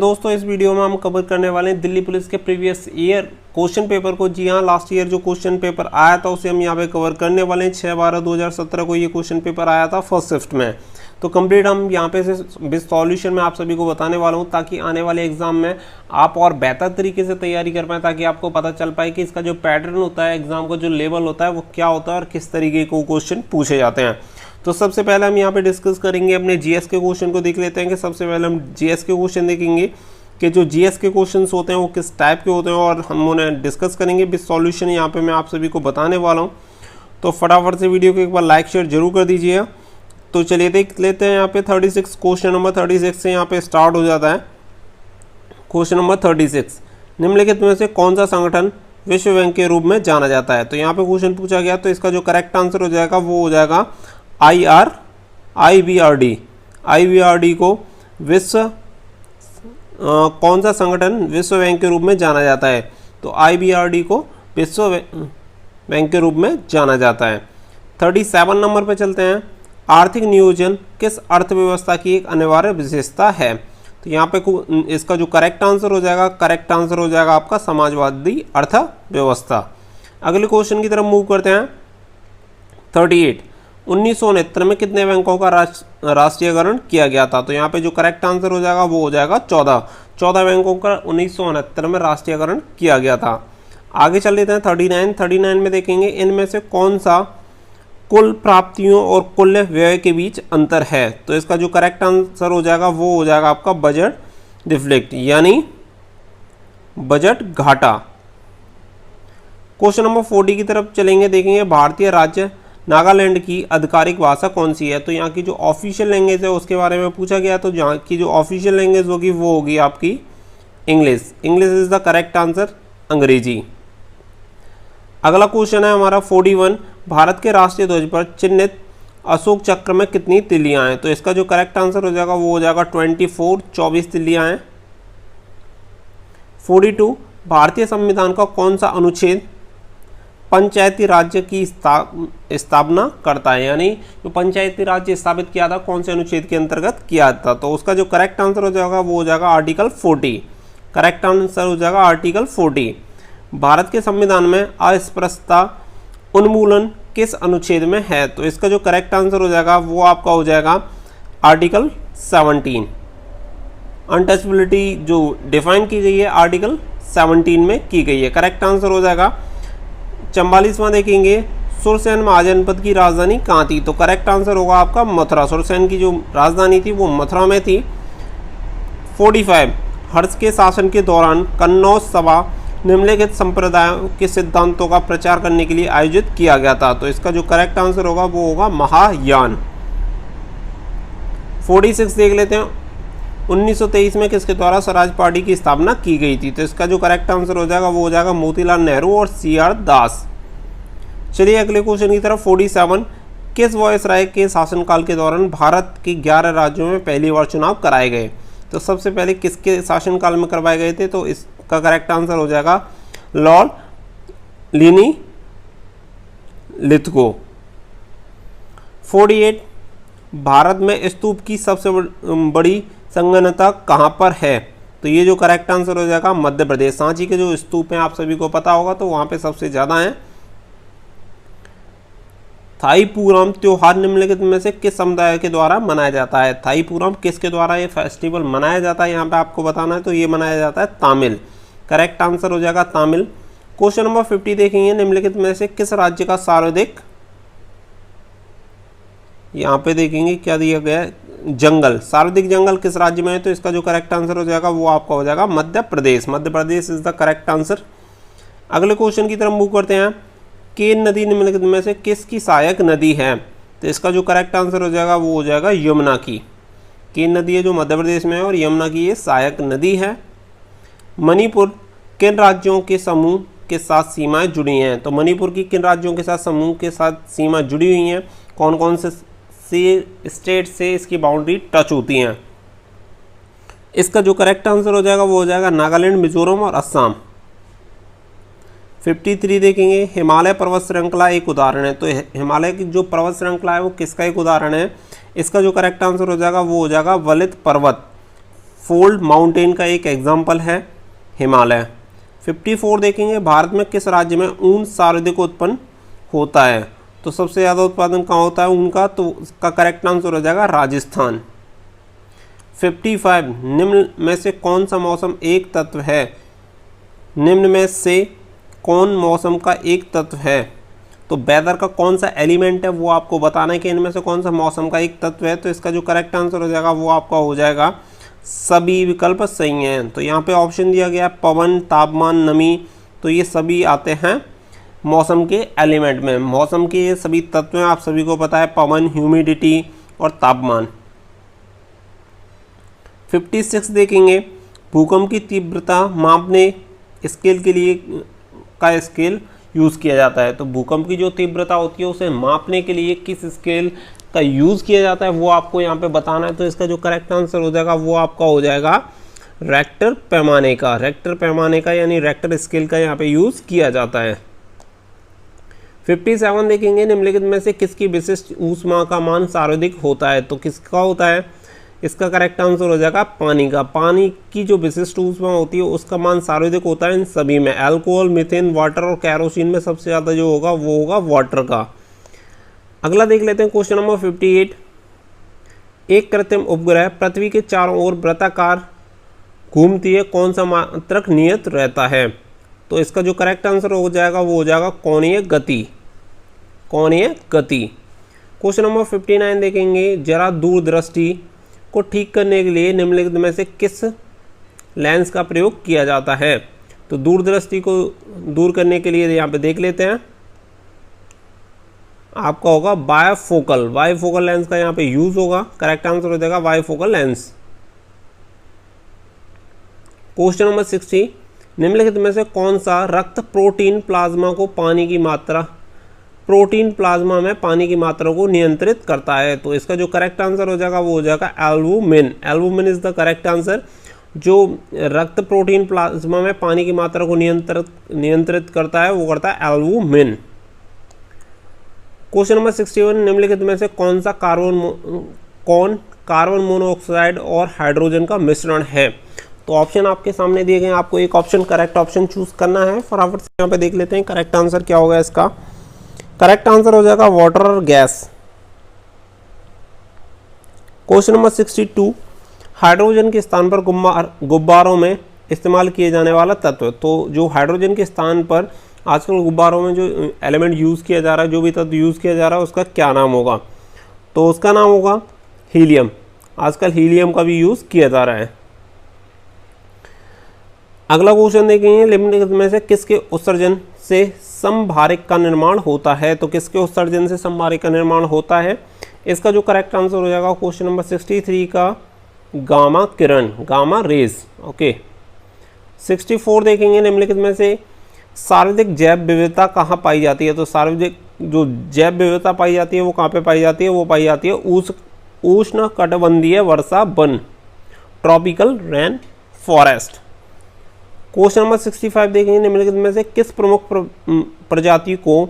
दोस्तों इस वीडियो में हम कवर करने वाले हैं दिल्ली पुलिस के प्रीवियस ईयर क्वेश्चन पेपर को। जी हाँ, लास्ट ईयर जो क्वेश्चन पेपर आया था उसे हम यहाँ पे कवर करने वाले हैं। 6/12/2017 को ये क्वेश्चन पेपर आया था फर्स्ट शिफ्ट में। तो कंप्लीट हम यहाँ पे से सॉल्यूशन में आप सभी को बताने वाला हूँ, ताकि आने वाले एग्जाम में आप और बेहतर तरीके से तैयारी कर पाएँ, ताकि आपको पता चल पाए कि इसका जो पैटर्न होता है, एग्जाम का जो लेवल होता है वो क्या होता है और किस तरीके को क्वेश्चन पूछे जाते हैं। तो सबसे पहले हम यहाँ पे डिस्कस करेंगे अपने जीएस के क्वेश्चन को। देख लेते हैं कि सबसे पहले हम जीएस के क्वेश्चन देखेंगे कि जो जीएस के क्वेश्चंस होते हैं वो किस टाइप के होते हैं, और हम उन्हें डिस्कस करेंगे। विद सॉल्यूशन यहाँ पे मैं आप सभी को बताने वाला हूँ। तो फटाफट से वीडियो को एक बार लाइक शेयर जरूर कर दीजिएगा। तो चलिए देख लेते हैं यहाँ पे 36 क्वेश्चन नंबर 36 से यहाँ पे स्टार्ट हो जाता है। क्वेश्चन नंबर 36, निम्नलिखित में से कौन सा संगठन विश्व बैंक के रूप में जाना जाता है। तो यहाँ पे क्वेश्चन पूछा गया, तो इसका जो करेक्ट आंसर हो जाएगा वो हो जाएगा IBRD को विश्व कौन सा संगठन विश्व बैंक के रूप में जाना जाता है। तो IBRD को विश्व बैंक के रूप में जाना जाता है। 37 नंबर पे चलते हैं। आर्थिक नियोजन किस अर्थव्यवस्था की एक अनिवार्य विशेषता है। तो यहाँ पे इसका जो करेक्ट आंसर हो जाएगा आपका समाजवादी अर्थव्यवस्था। अगले क्वेश्चन की तरफ मूव करते हैं। 38, 1969 में कितने बैंकों का राष्ट्रीयकरण किया गया था। तो यहाँ पे जो करेक्ट आंसर हो जाएगा वो हो जाएगा 14 बैंकों का 1969 में राष्ट्रीयकरण किया गया था। आगे चल लेते हैं 39 में देखेंगे इनमें से कौन सा कुल प्राप्तियों और कुल व्यय के बीच अंतर है। तो इसका जो करेक्ट आंसर हो जाएगा वो हो जाएगा आपका बजट डिफिसिट, यानी बजट घाटा। क्वेश्चन नंबर 40 की तरफ चलेंगे। देखेंगे भारतीय राज्य नागालैंड की आधिकारिक भाषा कौन सी है। तो यहाँ की जो ऑफिशियल लैंग्वेज है उसके बारे में पूछा गया। तो यहाँ की जो ऑफिशियल लैंग्वेज होगी वो होगी आपकी English is the correct answer, अंग्रेजी। अगला क्वेश्चन है हमारा 41, भारत के राष्ट्रीय ध्वज पर चिन्हित अशोक चक्र में कितनी तिल्लियाँ हैं। तो इसका जो करेक्ट आंसर हो जाएगा वो हो जाएगा 24 तिल्लियाँ हैं। 42, भारतीय संविधान का कौन सा अनुच्छेद पंचायती राज्य की स्थापना करता है, यानी जो पंचायती राज्य स्थापित किया था कौन से अनुच्छेद के अंतर्गत किया था। तो उसका जो करेक्ट आंसर हो जाएगा वो हो जाएगा आर्टिकल 40। करेक्ट आंसर हो जाएगा आर्टिकल 40। भारत के संविधान में अस्पृश्यता उन्मूलन किस अनुच्छेद में है। तो इसका जो करेक्ट आंसर हो जाएगा वो आपका हो जाएगा आर्टिकल 17। अनटचेबिलिटी जो डिफाइन की गई है आर्टिकल 17 में की गई है। करेक्ट आंसर हो जाएगा 44वां देखेंगे, सुरसैन महाजनपद की राजधानी कहाँ थी। तो करेक्ट आंसर होगा आपका मथुरा। सुरसैन की जो राजधानी थी वो मथुरा में थी। 45, हर्ष के शासन के दौरान कन्नौज सभा निम्नलिखित संप्रदायों के सिद्धांतों का प्रचार करने के लिए आयोजित किया गया था। तो इसका जो करेक्ट आंसर होगा वो होगा महायान। 46 देख लेते हैं। 1923 में किसके द्वारा स्वराज पार्टी की स्थापना की गई थी। तो इसका जो करेक्ट आंसर हो जाएगा वो हो जाएगा मोतीलाल नेहरू और CR दास। चलिए अगले क्वेश्चन की तरफ। 47, किस वायसराय के शासनकाल के दौरान भारत के 11 राज्यों में पहली बार चुनाव कराए गए। तो सबसे पहले किसके शासनकाल में करवाए गए थे। तो इसका करेक्ट आंसर हो जाएगा लॉर्ड लिनी लिथगो। 48, भारत में स्तूप की सबसे बड़ी संगणता कहाँ पर है। तो ये जो करेक्ट आंसर हो जाएगा मध्य प्रदेश। सांची के जो स्तूप हैं आप सभी को पता होगा, तो वहाँ पे सबसे ज़्यादा हैं। थाईपुरम त्योहार निम्नलिखित में से किस समुदाय के द्वारा मनाया जाता है। थाईपुरम किसके द्वारा ये फेस्टिवल मनाया जाता है, यहाँ पे आपको बताना है। तो ये मनाया जाता है तामिल। करेक्ट आंसर हो जाएगा तामिल। क्वेश्चन नंबर 50 देखेंगे, निम्नलिखित में से किस राज्य का सर्वाधिक, यहाँ पे देखेंगे क्या दिया गया है, जंगल, सर्वाधिक जंगल किस राज्य में है। तो इसका जो करेक्ट आंसर हो जाएगा वो आपका हो जाएगा Madhya Pradesh is the correct answer. अगले क्वेश्चन की तरफ मूव करते हैं। केन नदी निम्नलिखित में से किसकी सहायक नदी है। तो इसका जो करेक्ट आंसर हो जाएगा वो हो जाएगा यमुना की। केन नदी है जो मध्य प्रदेश में है और यमुना की ये सहायक नदी है। मणिपुर किन राज्यों के समूह के साथ सीमाएं जुड़ी हैं। तो मणिपुर की किन राज्यों के साथ समूह के साथ सीमा जुड़ी हुई हैं, कौन कौन से स्टेट से इसकी बाउंड्री टच होती हैं। इसका जो करेक्ट आंसर हो जाएगा वो हो जाएगा नागालैंड, मिजोरम और असम। 53 देखेंगे, हिमालय पर्वत श्रृंखला एक उदाहरण है। तो हिमालय की जो पर्वत श्रृंखला है वो किसका एक उदाहरण है। इसका जो करेक्ट आंसर हो जाएगा वो हो जाएगा वलित पर्वत। फोल्ड माउंटेन का एक एग्जाम्पल है हिमालय। 54 देखेंगे, भारत में किस राज्य में ऊन सर्वाधिक उत्पन्न होता है? तो सबसे ज़्यादा उत्पादन कहाँ होता है ऊन का? तो उसका करेक्ट आंसर हो जाएगा राजस्थान। 55 निम्न में से कौन सा मौसम एक तत्व है? निम्न में से कौन मौसम का एक तत्व है? तो वेदर का कौन सा एलिमेंट है वो आपको बताना है कि इनमें से कौन सा मौसम का एक तत्व है। तो इसका जो करेक्ट आंसर हो जाएगा वो आपका हो जाएगा, सभी विकल्प सही हैं। तो यहाँ पे ऑप्शन दिया गया पवन, तापमान, नमी, तो ये सभी आते हैं मौसम के एलिमेंट में। मौसम के ये सभी तत्व हैं, आप सभी को पता है, पवन, ह्यूमिडिटी और तापमान। 56 देखेंगे, भूकंप की तीव्रता मापने स्केल के लिए का स्केल यूज़ किया जाता है। तो भूकंप की जो तीव्रता होती है उसे मापने के लिए किस स्केल का यूज़ किया जाता है वो आपको यहाँ पे बताना है। तो इसका जो करेक्ट आंसर हो जाएगा वो आपका हो जाएगा रेक्टर पैमाने का। रेक्टर पैमाने का यानी रेक्टर स्केल का यहाँ पे यूज़ किया जाता है। 57 देखेंगे, निम्नलिखित में से किसकी विशिष्ट ऊष्मा का मान सर्वाधिक होता है? तो किसका होता है? इसका करेक्ट आंसर हो जाएगा पानी का। पानी की जो विशिष्ट ऊष्मा होती है उसका मान सर्वाधिक होता है इन सभी में, अल्कोहल, मीथेन, वाटर और कैरोसिन में सबसे ज़्यादा जो होगा वो होगा वाटर का। अगला देख लेते हैं क्वेश्चन नंबर 58। एक कृत्रिम उपग्रह पृथ्वी के चारों ओर वृत्ताकार घूमती है, कौन सा मात्रक नियत रहता है? तो इसका जो करेक्ट आंसर हो जाएगा वो हो जाएगा कोणीय गति। कोणीय गति। क्वेश्चन नंबर 59 देखेंगे, जरा दूरदृष्टि को ठीक करने के लिए निम्नलिखित में से किस लेंस का प्रयोग किया जाता है? तो दूरदृष्टि को दूर करने के लिए यहाँ पे देख लेते हैं, आपका होगा बायफोकल। बायफोकल लेंस का यहाँ पे यूज होगा। करेक्ट आंसर हो जाएगा बायफोकल लेंस। क्वेश्चन नंबर 60, निम्नलिखित में से कौन सा रक्त प्रोटीन प्लाज्मा को पानी की मात्रा प्रोटीन प्लाज्मा में पानी की मात्रा को नियंत्रित करता है? तो इसका जो करेक्ट आंसर हो जाएगा वो हो जाएगा albumin. Albumin is the correct answer. जो रक्त प्रोटीन प्लाज्मा में पानी की मात्रा को नियंत्रित करता है वो करता है एल्बुमिन। क्वेश्चन नंबर 61, निम्नलिखित में से कौन सा कार्बन मोनोऑक्साइड और हाइड्रोजन का मिश्रण है? तो ऑप्शन आपके सामने दिए गए हैं, आपको एक ऑप्शन करेक्ट ऑप्शन चूज करना है। फटाफट से यहाँ पे देख लेते हैं करेक्ट आंसर क्या होगा इसका। करेक्ट आंसर हो जाएगा वाटर और गैस। क्वेश्चन नंबर 62, हाइड्रोजन के स्थान पर गुब्बारों में इस्तेमाल किए जाने वाला तत्व। तो जो हाइड्रोजन के स्थान पर आजकल गुब्बारों में जो एलिमेंट यूज़ किया जा रहा है, जो भी तत्व यूज़ किया जा रहा है उसका क्या नाम होगा? तो उसका नाम होगा हीलियम। आजकल हीलियम का भी यूज़ किया जा रहा है। अगला क्वेश्चन देखेंगे, निम्नलिखित में से किसके उत्सर्जन से समभारिक का निर्माण होता है? तो किसके उत्सर्जन से समभारिक का निर्माण होता है? इसका जो करेक्ट आंसर हो जाएगा क्वेश्चन नंबर 63 का गामा किरण, गामा रेज। ओके। 64 देखेंगे, निम्नलिखित में से सर्वाधिक जैव विविधता कहाँ पाई जाती है? तो सर्वाधिक जो जैव विविधता पाई जाती है वो कहाँ पे पाई जाती है? वो पाई जाती है उष्ण कटिबंधीय वर्षा वन, tropical rain forest. Question number 65 देखेंगे, निम्नलिखित में से किस प्रमुख प्रजाति को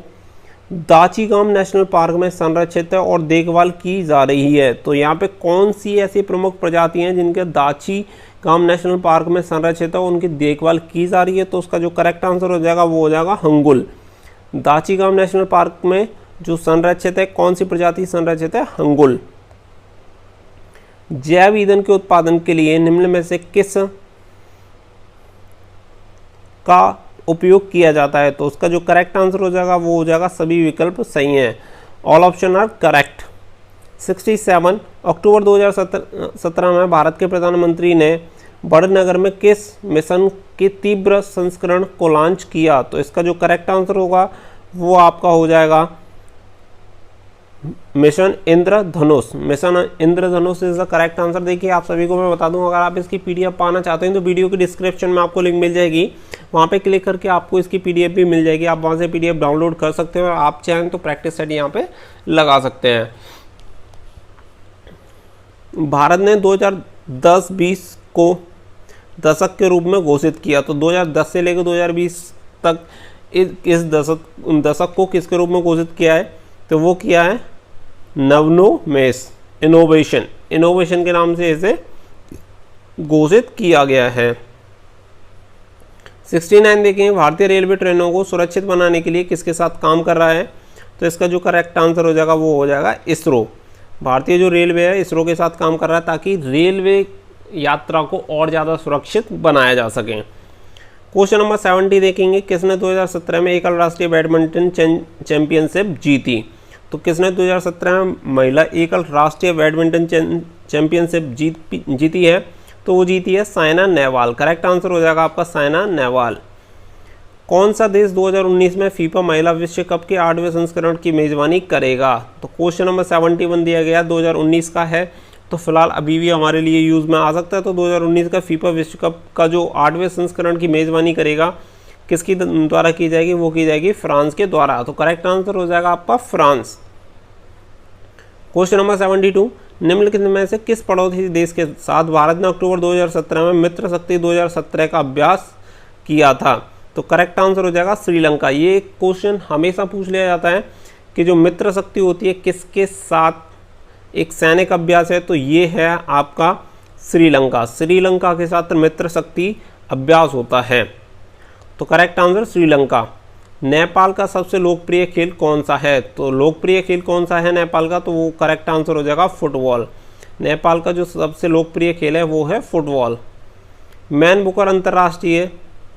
दाचीगाम नेशनल पार्क में संरक्षित है और देखभाल की जा रही है? तो यहाँ पे कौन सी ऐसी प्रमुख प्रजाति हैं जिनके दाचीगाम नेशनल पार्क में संरक्षित है और उनकी देखभाल की जा रही है? तो उसका जो करेक्ट आंसर हो जाएगा वो हो जाएगा हंगुल। दाचीगाम नेशनल पार्क में जो संरक्षित है, कौन सी प्रजाति संरक्षित है? हंगुल। जैव ईंधन के उत्पादन के लिए निम्न में से किस का उपयोग किया जाता है? तो उसका जो करेक्ट आंसर हो जाएगा वो हो जाएगा सभी विकल्प सही हैं, ऑल ऑप्शन आर करेक्ट। 67 अक्टूबर 2017 में भारत के प्रधानमंत्री ने बड़नगर में किस मिशन के तीव्र संस्करण को लॉन्च किया? तो इसका जो करेक्ट आंसर होगा वो आपका हो जाएगा mission Indradhanush. Mission Indradhanush is the correct answer. देखिए आप सभी को मैं बता दूं, अगर आप इसकी पीडीएफ पाना चाहते हैं तो वीडियो के डिस्क्रिप्शन में आपको लिंक मिल जाएगी, वहां पे क्लिक करके आपको इसकी पीडीएफ भी मिल जाएगी। आप वहां से पीडीएफ डाउनलोड कर सकते हो और आप चाहें तो प्रैक्टिस सेट यहाँ पे लगा सकते हैं। भारत ने 2010-20 को दशक के रूप में घोषित किया। तो 2010 से लेकर 2020 तक इस दशक को किसके रूप में घोषित किया है? तो वो किया है नवोन्मेष, इनोवेशन के नाम से इसे घोषित किया गया है। 69 देखेंगे, भारतीय रेलवे ट्रेनों को सुरक्षित बनाने के लिए किसके साथ काम कर रहा है? तो इसका जो करेक्ट आंसर हो जाएगा वो हो जाएगा इसरो। भारतीय जो रेलवे है इसरो के साथ काम कर रहा है ताकि रेलवे यात्रा को और ज़्यादा सुरक्षित बनाया जा सके। क्वेश्चन नंबर 70 देखेंगे, किसने 2017 में एकल राष्ट्रीय बैडमिंटन चैंपियनशिप जीती? तो किसने 2017 में महिला एकल राष्ट्रीय बैडमिंटन चैंपियनशिप जीती है? तो वो जीती है साइना नेहवाल। करेक्ट आंसर हो जाएगा आपका साइना नेहवाल। कौन सा देश 2019 में फीफा महिला विश्व कप के 8वें संस्करण की मेजबानी करेगा? तो क्वेश्चन नंबर 71 दिया गया 2019 का है, तो फिलहाल अभी भी हमारे लिए यूज़ में आ सकता है। तो 2019 का फीफा विश्व कप का जो 8वें संस्करण की मेजबानी करेगा किसकी द्वारा की जाएगी? वो की जाएगी फ्रांस के द्वारा। तो करेक्ट आंसर हो जाएगा आपका फ्रांस। क्वेश्चन नंबर 72, निम्नलिखित में से किस पड़ोसी देश के साथ भारत ने अक्टूबर 2017 में मित्र शक्ति 2017 का अभ्यास किया था? तो करेक्ट आंसर हो जाएगा श्रीलंका। ये क्वेश्चन हमेशा पूछ लिया जाता है कि जो मित्र शक्ति होती है किसके साथ एक सैनिक अभ्यास है? तो ये है आपका श्रीलंका। श्रीलंका के साथ मित्र शक्ति अभ्यास होता है। तो करेक्ट आंसर श्रीलंका। नेपाल का सबसे लोकप्रिय खेल कौन सा है? तो लोकप्रिय खेल कौन सा है नेपाल का? तो वो करेक्ट आंसर हो जाएगा फुटबॉल। नेपाल का जो सबसे लोकप्रिय खेल है वो है फुटबॉल। मैन बुकर अंतर्राष्ट्रीय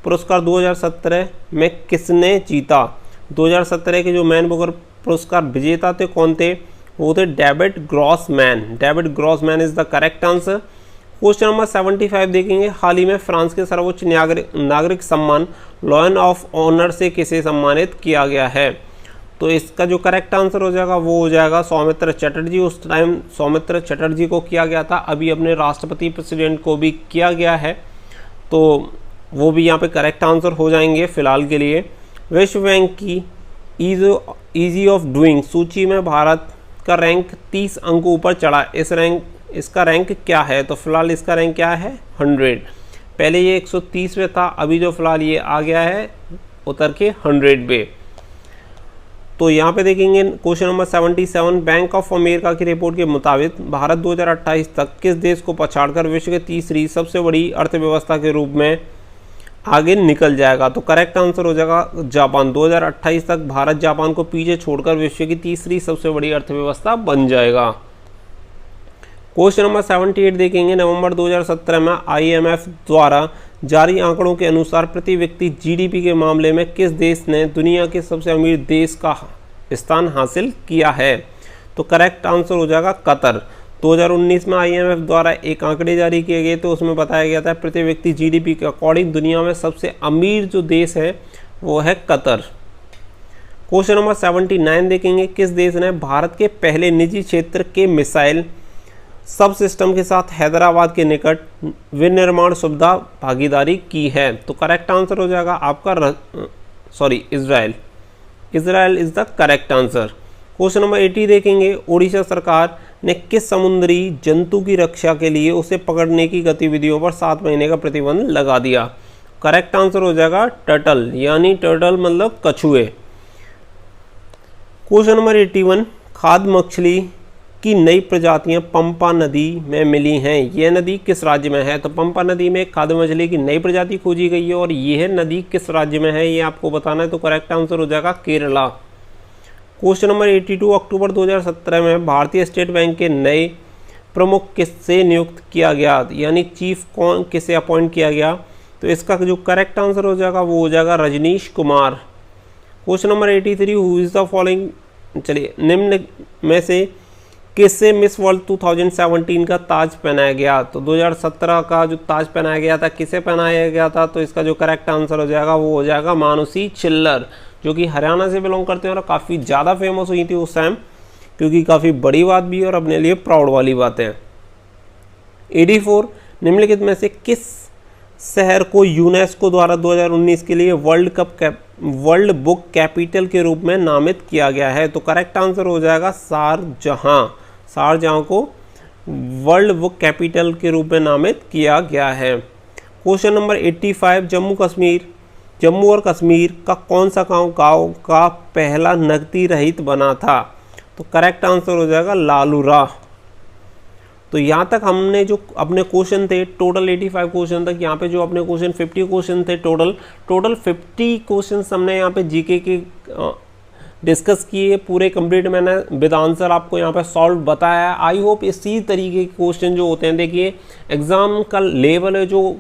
पुरस्कार 2017 में किसने जीता? 2017 के जो मैन बुकर पुरस्कार विजेता थे कौन थे? वो थे David Grossman. David Grossman is the correct answer. Question number 75 देखेंगे, हाल ही में फ्रांस के सर्वोच्च नागरिक सम्मान लॉयन ऑफ ऑनर से किसे सम्मानित किया गया है? तो इसका जो करेक्ट आंसर हो जाएगा वो हो जाएगा सौमित्र चटर्जी। उस टाइम सौमित्र चटर्जी को किया गया था, अभी अपने राष्ट्रपति प्रेसिडेंट को भी किया गया है, तो वो भी यहाँ पे करेक्ट आंसर हो जाएंगे फिलहाल के लिए। विश्व बैंक की ईजी ऑफ डूइंग सूची में भारत का रैंक 30 अंक ऊपर चढ़ा। इसका रैंक क्या है? तो फिलहाल इसका रैंक क्या है? 100। पहले ये 130 पे था, अभी जो फिलहाल ये आ गया है उतर के 100 पे। तो यहाँ पे देखेंगे question number 77, bank of America की रिपोर्ट के मुताबिक भारत 2028 तक किस देश को पछाड़कर विश्व की तीसरी सबसे बड़ी अर्थव्यवस्था के रूप में आगे निकल जाएगा? तो करेक्ट आंसर हो जाएगा जापान। 2028 तक भारत जापान को पीछे छोड़कर विश्व की तीसरी सबसे बड़ी अर्थव्यवस्था बन जाएगा। क्वेश्चन नंबर 78 देखेंगे, नवंबर 2017 में IMF द्वारा जारी आंकड़ों के अनुसार प्रति व्यक्ति GDP के मामले में किस देश ने दुनिया के सबसे अमीर देश का स्थान हासिल किया है? तो करेक्ट आंसर हो जाएगा कतर। 2019 में IMF द्वारा एक आंकड़े जारी किए गए, तो उसमें बताया गया था प्रति व्यक्ति GDP के अकॉर्डिंग दुनिया में सबसे अमीर जो देश है वो है कतर। क्वेश्चन नंबर 79 देखेंगे, किस देश ने भारत के पहले निजी क्षेत्र के मिसाइल सब सिस्टम के साथ हैदराबाद के निकट विनिर्माण सुविधा भागीदारी की है? तो करेक्ट आंसर हो जाएगा आपका Israel. Israel is the correct answer. Question number 80 देखेंगे, ओडिशा सरकार ने किस समुद्री जंतु की रक्षा के लिए उसे पकड़ने की गतिविधियों पर 7 महीने का प्रतिबंध लगा दिया? करेक्ट आंसर हो जाएगा टर्टल, यानी टर्टल मतलब कछुए। क्वेश्चन नंबर 81, खाद्य मछली की नई प्रजातियां पंपा नदी में मिली हैं, यह नदी किस राज्य में है? तो पंपा नदी में खाद्य मछली की नई प्रजाति खोजी गई है और यह नदी किस राज्य में है ये आपको बताना है। तो करेक्ट आंसर हो जाएगा केरला। क्वेश्चन नंबर 82, अक्टूबर 2017 में भारतीय स्टेट बैंक के नए प्रमुख किससे नियुक्त किया गया, यानी चीफ कौन किसे अपॉइंट किया गया? तो इसका जो करेक्ट आंसर हो जाएगा वो हो जाएगा Rajneesh Kumar. Question number 83, who is the following, चलिए निम्न में से किससे मिस वर्ल्ड 2017 का ताज पहनाया गया? तो 2017 का जो ताज पहनाया गया था किसे पहनाया गया था? तो इसका जो करेक्ट आंसर हो जाएगा वो हो जाएगा मानुषी छिल्लर, जो कि हरियाणा से बिलोंग करते हैं और काफ़ी ज़्यादा फेमस हुई थी उस टाइम, क्योंकि काफ़ी बड़ी बात भी और अपने लिए प्राउड वाली बात है। 84, निम्नलिखित में से किस शहर को यूनेस्को द्वारा 2019 के लिए वर्ल्ड बुक कैपिटल के रूप में नामित किया गया है? तो करेक्ट आंसर हो जाएगा शारजहां। शारजहां को वर्ल्ड बुक कैपिटल के रूप में नामित किया गया है। क्वेश्चन नंबर 85, जम्मू और कश्मीर का कौन सा गांव का पहला नकदी रहित बना था? तो करेक्ट आंसर हो जाएगा लालूरा। तो यहाँ तक हमने जो अपने क्वेश्चन थे टोटल 85 क्वेश्चन तक, यहाँ पे जो अपने क्वेश्चन 50 क्वेश्चन थे टोटल 50 क्वेश्चन हमने यहाँ पे जीके के डिस्कस किए पूरे कंप्लीट। मैंने विद आंसर आपको यहाँ पे सॉल्व बताया। आई होप इसी तरीके के क्वेश्चन जो होते हैं, देखिए एग्जाम का लेवल है जो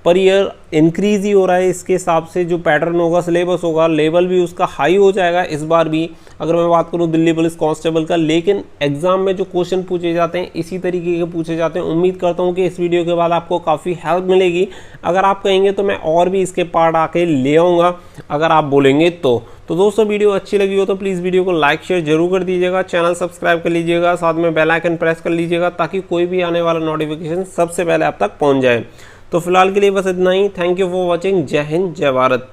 पर ईयर इंक्रीज ही हो रहा है, इसके हिसाब से जो पैटर्न होगा, सिलेबस होगा, लेवल भी उसका हाई हो जाएगा इस बार भी, अगर मैं बात करूं दिल्ली पुलिस कांस्टेबल का। लेकिन एग्जाम में जो क्वेश्चन पूछे जाते हैं इसी तरीके के पूछे जाते हैं। उम्मीद करता हूं कि इस वीडियो के बाद आपको काफ़ी हेल्प मिलेगी। अगर आप कहेंगे तो मैं और भी इसके पार्ट आके ले आऊँगा, अगर आप बोलेंगे तो दोस्तों वीडियो अच्छी लगी हो तो प्लीज़ वीडियो को लाइक शेयर जरूर कर दीजिएगा, चैनल सब्सक्राइब कर लीजिएगा, साथ में बेल आइकन प्रेस कर लीजिएगा ताकि कोई भी आने वाला नोटिफिकेशन सबसे पहले आप तक पहुँच जाए। तो फिलहाल के लिए बस इतना ही। Thank you for watching. जय हिंद, जय भारत।